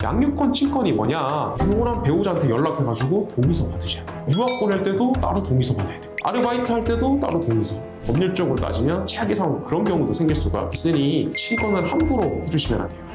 양육권 친권이 뭐냐? 이혼한 배우자한테 연락해가지고 동의서 받으셔야 돼요. 유학 보낼 때도 따로 동의서 받아야 돼요. 아르바이트 할 때도 따로 동의서. 법률적으로 따지면 최악의 상황 그런 경우도 생길 수가 있으니 친권을 함부로 해주시면 안 돼요.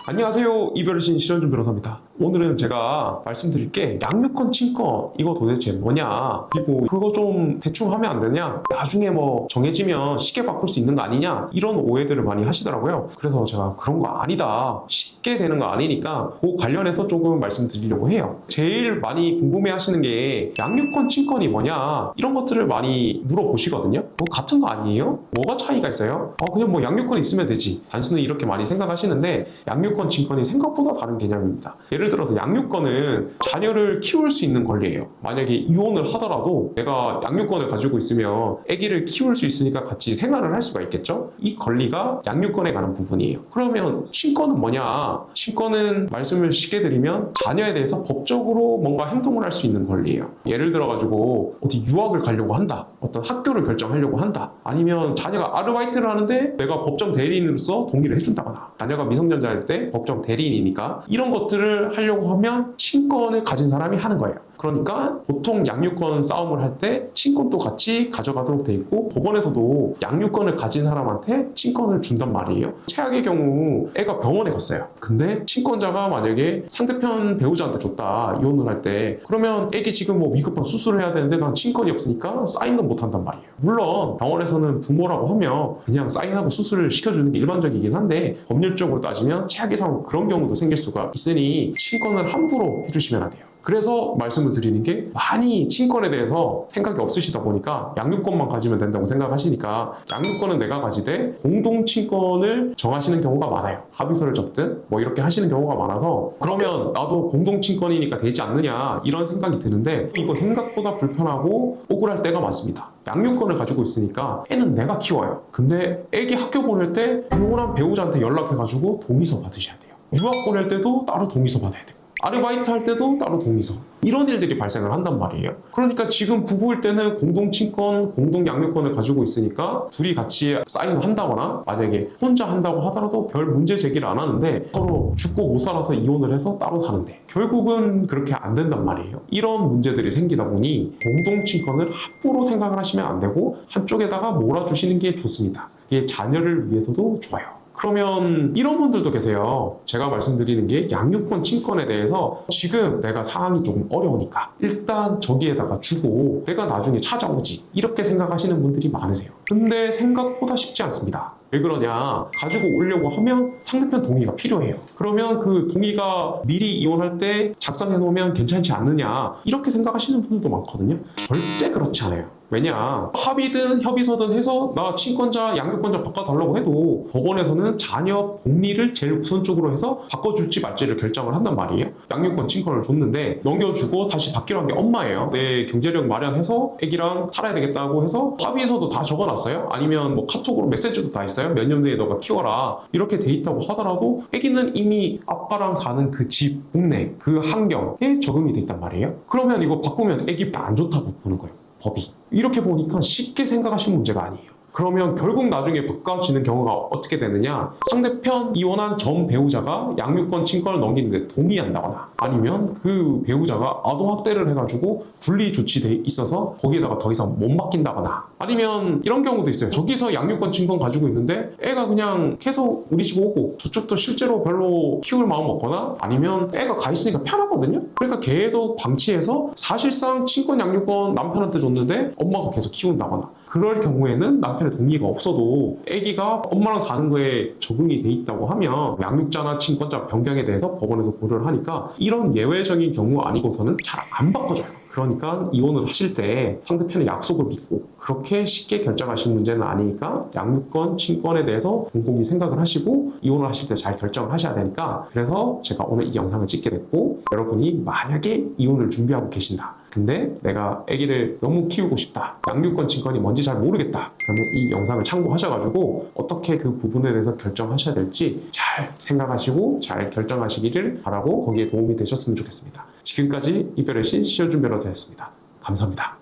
안녕하세요. 이별의 신 신현준 변호사입니다. 오늘은 제가 말씀드릴 게 양육권 친권 이거 도대체 뭐냐, 그리고 그거 좀 대충 하면 안 되냐, 나중에 뭐 정해지면 쉽게 바꿀 수 있는 거 아니냐, 이런 오해들을 많이 하시더라고요. 그래서 제가 그런 거 아니다, 쉽게 되는 거 아니니까 그 관련해서 조금 말씀드리려고 해요. 제일 많이 궁금해 하시는 게 양육권 친권이 뭐냐, 이런 것들을 많이 물어보시거든요. 뭐 같은 거 아니에요? 뭐가 차이가 있어요? 그냥 뭐 양육권 있으면 되지, 단순히 이렇게 많이 생각하시는데 양육권 친권이 생각보다 다른 개념입니다. 예를 들어서 양육권은 자녀를 키울 수 있는 권리예요. 만약에 이혼을 하더라도 내가 양육권을 가지고 있으면 아기를 키울 수 있으니까 같이 생활을 할 수가 있겠죠? 이 권리가 양육권에 관한 부분이에요. 그러면 친권은 뭐냐? 친권은 말씀을 쉽게 드리면 자녀에 대해서 법적으로 뭔가 행동을 할 수 있는 권리예요. 예를 들어가지고 어디 유학을 가려고 한다, 어떤 학교를 결정하려고 한다, 아니면 자녀가 아르바이트를 하는데 내가 법정 대리인으로서 동의를 해준다거나, 자녀가 미성년자일 때 법정 대리인이니까 이런 것들을 하려고 하면 친권을 가진 사람이 하는 거예요. 그러니까 보통 양육권 싸움을 할 때 친권도 같이 가져가도록 돼 있고, 법원에서도 양육권을 가진 사람한테 친권을 준단 말이에요. 최악의 경우 애가 병원에 갔어요. 근데 친권자가 만약에 상대편 배우자한테 줬다, 이혼을 할 때, 그러면 애기 지금 뭐 위급한 수술을 해야 되는데 난 친권이 없으니까 사인도 못 한단 말이에요. 물론 병원에서는 부모라고 하면 그냥 사인하고 수술을 시켜주는 게 일반적이긴 한데, 법률적으로 따지면 최악의 상황 그런 경우도 생길 수가 있으니 친권을 함부로 해주시면 안 돼요. 그래서 말씀을 드리는 게, 많이 친권에 대해서 생각이 없으시다 보니까 양육권만 가지면 된다고 생각하시니까 양육권은 내가 가지되 공동친권을 정하시는 경우가 많아요. 합의서를 접든 뭐 이렇게 하시는 경우가 많아서, 그러면 나도 공동친권이니까 되지 않느냐, 이런 생각이 드는데, 이거 생각보다 불편하고 억울할 때가 많습니다. 양육권을 가지고 있으니까 애는 내가 키워요. 근데 애기 학교 보낼 때 이혼한 배우자한테 연락해가지고 동의서 받으셔야 돼요. 유학 보낼 때도 따로 동의서 받아야 돼요. 아르바이트 할 때도 따로 동의서, 이런 일들이 발생을 한단 말이에요. 그러니까 지금 부부일 때는 공동친권, 공동양육권을 가지고 있으니까 둘이 같이 사인을 한다거나, 만약에 혼자 한다고 하더라도 별 문제 제기를 안 하는데 서로 죽고 못 살아서 이혼을 해서 따로 사는데 결국은 그렇게 안 된단 말이에요. 이런 문제들이 생기다 보니 공동친권을 함부로 생각을 하시면 안 되고 한쪽에다가 몰아주시는 게 좋습니다. 이게 자녀를 위해서도 좋아요. 그러면 이런 분들도 계세요. 제가 말씀드리는 게, 양육권 친권에 대해서 지금 내가 상황이 조금 어려우니까 일단 저기에다가 주고 내가 나중에 찾아오지, 이렇게 생각하시는 분들이 많으세요. 근데 생각보다 쉽지 않습니다. 왜 그러냐? 가지고 오려고 하면 상대편 동의가 필요해요. 그러면 그 동의가 미리 이혼할 때 작성해 놓으면 괜찮지 않느냐, 이렇게 생각하시는 분들도 많거든요. 절대 그렇지 않아요. 왜냐? 합의든 협의서든 해서 나 친권자, 양육권자 바꿔달라고 해도 법원에서는 자녀 복리를 제일 우선적으로 해서 바꿔줄지 말지를 결정을 한단 말이에요. 양육권 친권을 줬는데 넘겨주고 다시 받기로 한 게 엄마예요. 내 경제력 마련해서 애기랑 살아야 되겠다고 해서 합의서도 다 적어놨어요. 아니면 뭐 카톡으로 메시지도 다 있어요. 몇 년 뒤에 너가 키워라, 이렇게 돼 있다고 하더라도 애기는 이미 아빠랑 사는 그 집, 동네, 그 환경에 적응이 돼 있단 말이에요. 그러면 이거 바꾸면 애기 안 좋다고 보는 거예요, 법이. 이렇게 보니까 쉽게 생각하시는 문제가 아니에요. 그러면 결국 나중에 바꿔지는 경우가 어떻게 되느냐, 상대편 이혼한 전 배우자가 양육권 친권을 넘기는데 동의한다거나, 아니면 그 배우자가 아동학대를 해가지고 분리 조치돼 있어서 거기에다가 더 이상 못 맡긴다거나, 아니면 이런 경우도 있어요. 저기서 양육권 친권 가지고 있는데 애가 그냥 계속 우리 집 오고 저쪽도 실제로 별로 키울 마음 없거나, 아니면 애가 가 있으니까 편하거든요. 그러니까 계속 방치해서 사실상 친권 양육권 남편한테 줬는데 엄마가 계속 키운다거나, 그럴 경우에는 남편의 동의가 없어도 아기가 엄마랑 사는 거에 적응이 돼 있다고 하면 양육자나 친권자 변경에 대해서 법원에서 고려를 하니까, 이런 예외적인 경우 아니고서는 잘 안 바꿔줘요. 그러니까 이혼을 하실 때 상대편의 약속을 믿고 그렇게 쉽게 결정하시는 문제는 아니니까 양육권, 친권에 대해서 곰곰이 생각을 하시고 이혼을 하실 때 잘 결정을 하셔야 되니까, 그래서 제가 오늘 이 영상을 찍게 됐고, 여러분이 만약에 이혼을 준비하고 계신다, 근데 내가 아기를 너무 키우고 싶다, 양육권, 친권이 뭔지 잘 모르겠다, 그러면 이 영상을 참고하셔가지고 어떻게 그 부분에 대해서 결정하셔야 될지 잘 생각하시고 잘 결정하시기를 바라고, 거기에 도움이 되셨으면 좋겠습니다. 지금까지 이별의 신 신현준 변호사였습니다. 감사합니다.